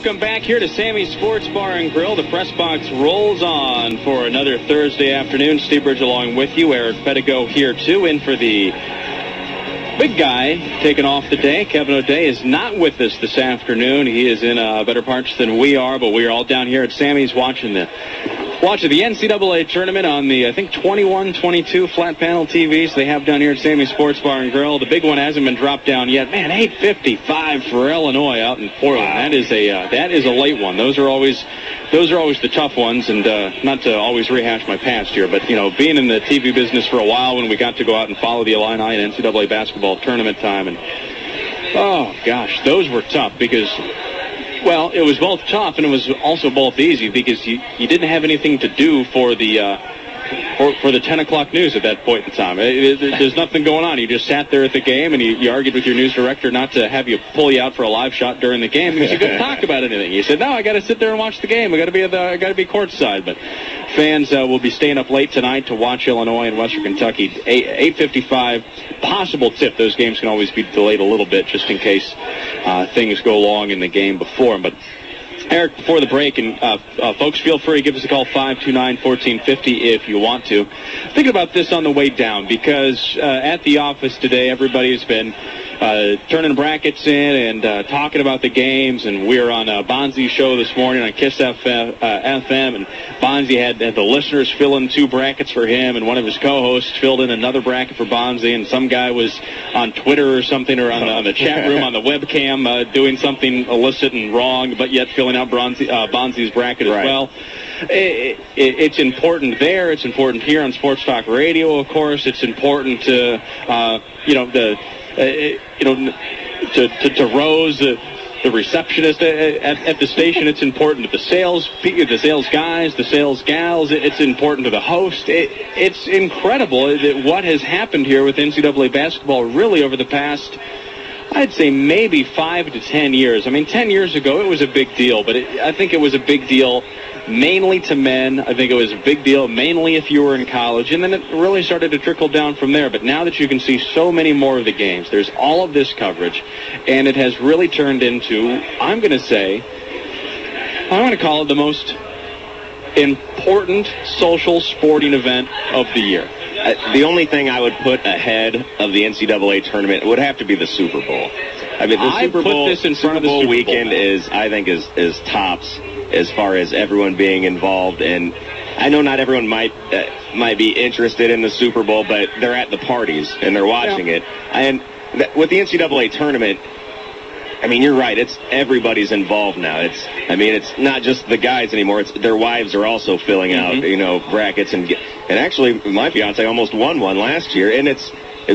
Welcome back here to Sammy's Sports Bar and Grill. The press box rolls on for another Thursday afternoon. Steve Bridge along with you. Eric Pedigo here too, in for the big guy taking off the day. Kevin O'Day is not with us this afternoon. He is in better parts than we are, but we are all down here at Sammy's watching the NCAA tournament on the, I think, 21-22 flat panel TVs they have down here at Sammy's Sports Bar and Grill. The big one hasn't been dropped down yet. Man, 8:55 for Illinois out in Portland. Wow. That is a late one. Those are always the tough ones. And not to always rehash my past here, but being in the TV business for a while, when we got to go out and follow the Illini and NCAA basketball tournament time, and oh gosh, those were tough because. Well, it was both tough and it was also both easy because you didn't have anything to do for the 10 o'clock news at that point in time. There's nothing going on. You just sat there at the game and you argued with your news director not to have you pull you out for a live shot during the game because you couldn't talk about anything. You said, "No, I got to sit there and watch the game. I got to be courtside." But fans will be staying up late tonight to watch Illinois and Western Kentucky. 8:55. Possible tip. Those games can always be delayed a little bit just in case things go long in the game before. But Eric, before the break, and folks, feel free to give us a call, 529-1450 if you want to. Thinking about this on the way down, because at the office today, everybody's been turning brackets in and talking about the games, and we were on Bonzi's show this morning on Kiss FM, and Bonzi had the listeners fill in 2 brackets for him, and one of his co-hosts filled in another bracket for Bonzi, and some guy was on Twitter or something, or on the chat room on the webcam doing something illicit and wrong, but yet filling out Bonzi's bracket as well. It's important there. It's important here on Sports Talk Radio, of course. It's important to to Rose, the receptionist at the station. It's important to the sales guys, the sales gals. It's important to the host. It's incredible what has happened here with NCAA basketball really over the past, I'd say, maybe 5 to 10 years. I mean, 10 years ago, it was a big deal, but I think it was a big deal mainly to men. I think it was a big deal mainly if you were in college, and then it really started to trickle down from there. But now that you can see so many more of the games, there's all of this coverage, and it has really turned into, I'm going to call it the most important social sporting event of the year. The only thing I would put ahead of the NCAA tournament would have to be the Super Bowl. I mean, the Super Bowl weekend is tops as far as everyone being involved. And I know not everyone might be interested in the Super Bowl, but they're at the parties and they're watching it. And with the NCAA tournament, I mean, you're right. It's everybody's involved now. It's not just the guys anymore. It's their wives are also filling out, brackets, and actually, my fiance almost won one last year, and it's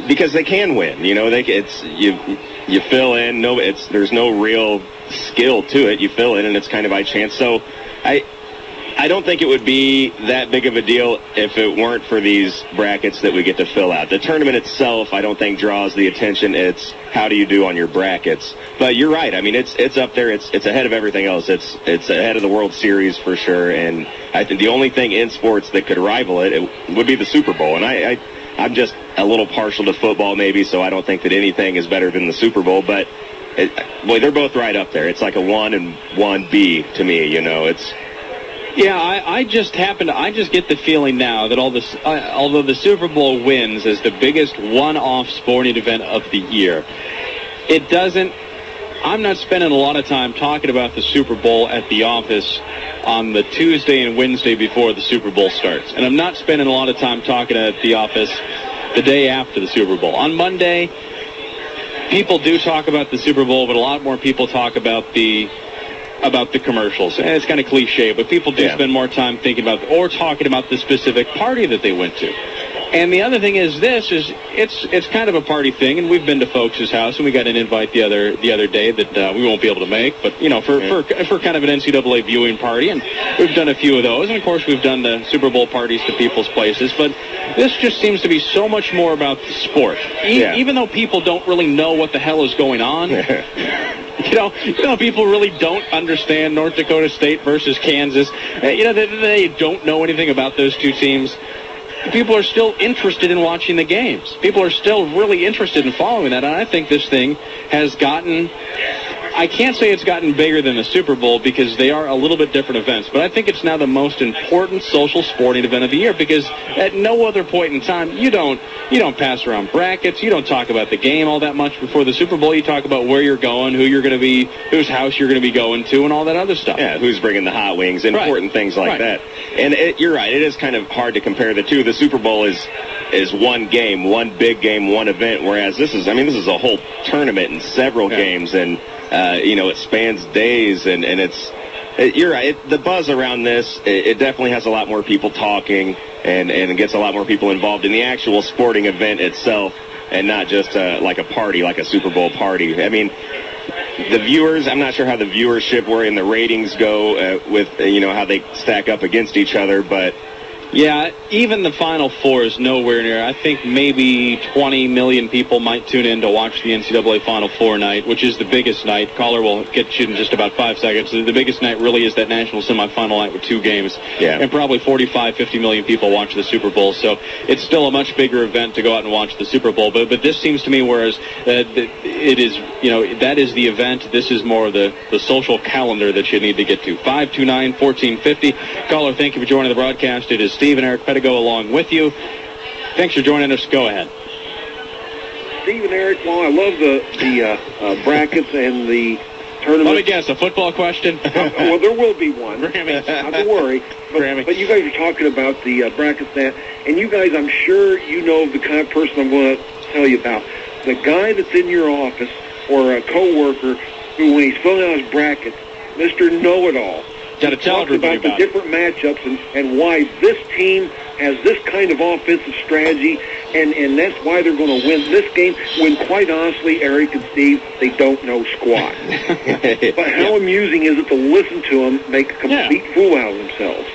because they can win. You fill in. There's no real skill to it. You fill in, and it's kind of by chance. So, I don't think it would be that big of a deal if it weren't for these brackets that we get to fill out. The tournament itself, I don't think, draws the attention. It's how do you do on your brackets. But you're right. I mean, it's up there. It's ahead of everything else. It's ahead of the World Series for sure. And I think the only thing in sports that could rival it would be the Super Bowl. And I'm just a little partial to football maybe, so I don't think that anything is better than the Super Bowl. But, they're both right up there. It's like a 1 and 1B to me, Yeah, I just get the feeling now that although the Super Bowl wins as the biggest one-off sporting event of the year, I'm not spending a lot of time talking about the Super Bowl at the office on the Tuesday and Wednesday before the Super Bowl starts. And I'm not spending a lot of time talking at the office the day after the Super Bowl. On Monday, people do talk about the Super Bowl, but a lot more people talk about the commercials. And it's kind of cliche, but people do spend more time thinking about or talking about the specific party that they went to. And the other thing is it's kind of a party thing, and we've been to folks' house, and we got an invite the other day that we won't be able to make, but for kind of an NCAA viewing party, and we've done a few of those, and of course we've done the Super Bowl parties to people's places, but this just seems to be so much more about the sport. Even though people don't really know what the hell is going on. People really don't understand North Dakota State versus Kansas. They don't know anything about those two teams. People are still interested in watching the games. People are still really interested in following that. And I think this thing has gotten I can't say it's gotten bigger than the Super Bowl because they are a little bit different events, but I think it's now the most important social sporting event of the year because at no other point in time you don't pass around brackets, you don't talk about the game all that much before the Super Bowl. You talk about where you're going, who you're going to be, whose house you're going to be going to, and all that other stuff. Yeah, who's bringing the hot wings, important things like that. And you're right, it is kind of hard to compare the two. The Super Bowl is one game, one big game, one event, whereas this is a whole tournament and several games, and it spans days, and you're right. The buzz around this, it definitely has a lot more people talking, and it gets a lot more people involved in the actual sporting event itself, and not just like a party, like a Super Bowl party. I mean, the viewers, I'm not sure how the viewership were and the ratings go with, how they stack up against each other, but yeah, even the Final Four is nowhere near. I think maybe 20 million people might tune in to watch the NCAA Final Four night, which is the biggest night. Caller will get you in just about 5 seconds. The biggest night really is that national semifinal night with 2 games. Yeah. And probably 45, 50 million people watch the Super Bowl. So it's still a much bigger event to go out and watch the Super Bowl. But this seems to me, whereas it is, that is the event. This is more of the social calendar that you need to get to. 529-1450. Caller, thank you for joining the broadcast. It is Steve and Eric Pedigo along with you. Thanks for joining us. Go ahead. Steve and Eric, well, I love the brackets and the tournament. Let me guess, a football question? Well, there will be one. Not to worry. But you guys are talking about the brackets and you guys, I'm sure you know the kind of person I'm going to tell you about. The guy that's in your office or a coworker who, when he's filling out his brackets, Mr. Know-It-All, got to tell everybody about the different matchups and why this team has this kind of offensive strategy, and that's why they're going to win this game, when quite honestly, Eric and Steve, they don't know squat. But how amusing is it to listen to them make a complete fool out of themselves?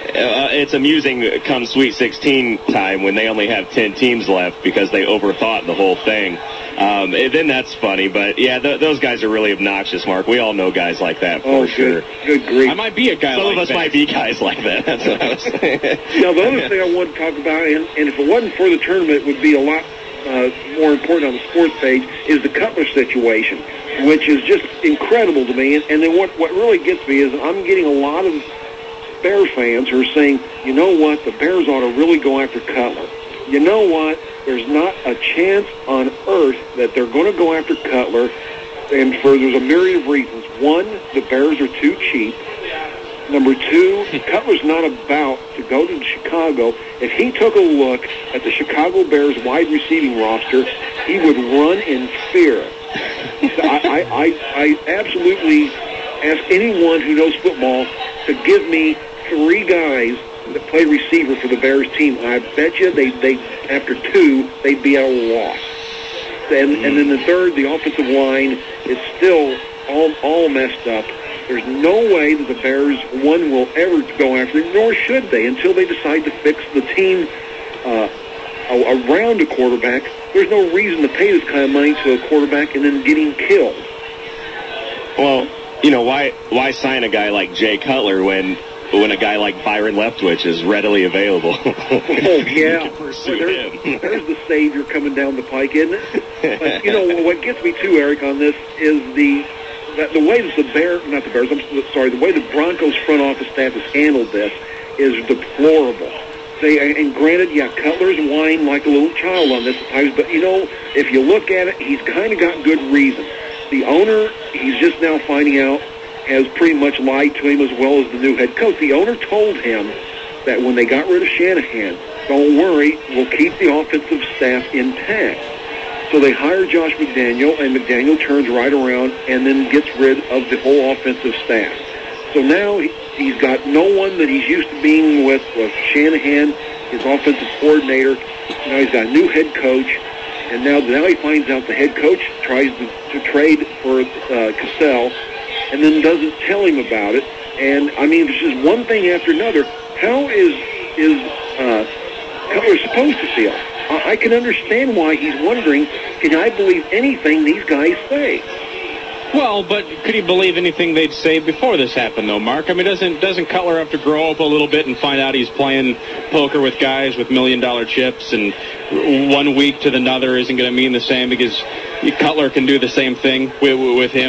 It's amusing come Sweet 16 time when they only have 10 teams left because they overthought the whole thing. And then that's funny, but yeah, those guys are really obnoxious, Mark. We all know guys like that for sure. Good grief. I might be a guy Some like of us that. might be guys like that. That's what I was saying. Now, the other thing I want to talk about, and if it wasn't for the tournament, it would be a lot more important on the sports page, is the Cutler situation, which is just incredible to me. And then what really gets me is I'm getting a lot of Bear fans who are saying, you know what, the Bears ought to really go after Cutler. You know what? There's not a chance on earth that they're going to go after Cutler, and there's a myriad of reasons. One, the Bears are too cheap. Number two, Cutler's not about to go to Chicago. If he took a look at the Chicago Bears wide receiving roster, he would run in fear. So I absolutely ask anyone who knows football to give me 3 guys that play receiver for the Bears team. I bet you they after 2, they'd be at a loss. And then the third, the offensive line, is still all messed up. There's no way that the Bears, one, will ever go after it, nor should they, until they decide to fix the team around a quarterback. There's no reason to pay this kind of money to a quarterback and then get him killed. Well, why sign a guy like Jay Cutler when a guy like Byron Leftwich is readily available? Oh, yeah. There's the savior coming down the pike, isn't it? But, what gets me too, Eric, on this is the way that the way the Broncos front office staff has handled this is deplorable. And granted, Cutler's whining like a little child on this at times, but, if you look at it, he's kind of got good reason. The owner, he's just now finding out, has pretty much lied to him as well as the new head coach. The owner told him that when they got rid of Shanahan, don't worry, we'll keep the offensive staff intact. So they hire Josh McDaniel, and McDaniel turns right around and then gets rid of the whole offensive staff. So now he's got no one that he's used to being with Shanahan, his offensive coordinator. Now he's got a new head coach, and now he finds out the head coach tries to trade for Cassell, and then doesn't tell him about it. And, it's just one thing after another. How is Cutler supposed to feel? I can understand why he's wondering, can I believe anything these guys say? Well, but could he believe anything they'd say before this happened, though, Mark? Doesn't Cutler have to grow up a little bit and find out he's playing poker with guys with $1 million chips, and 1 week to another isn't going to mean the same because Cutler can do the same thing with him?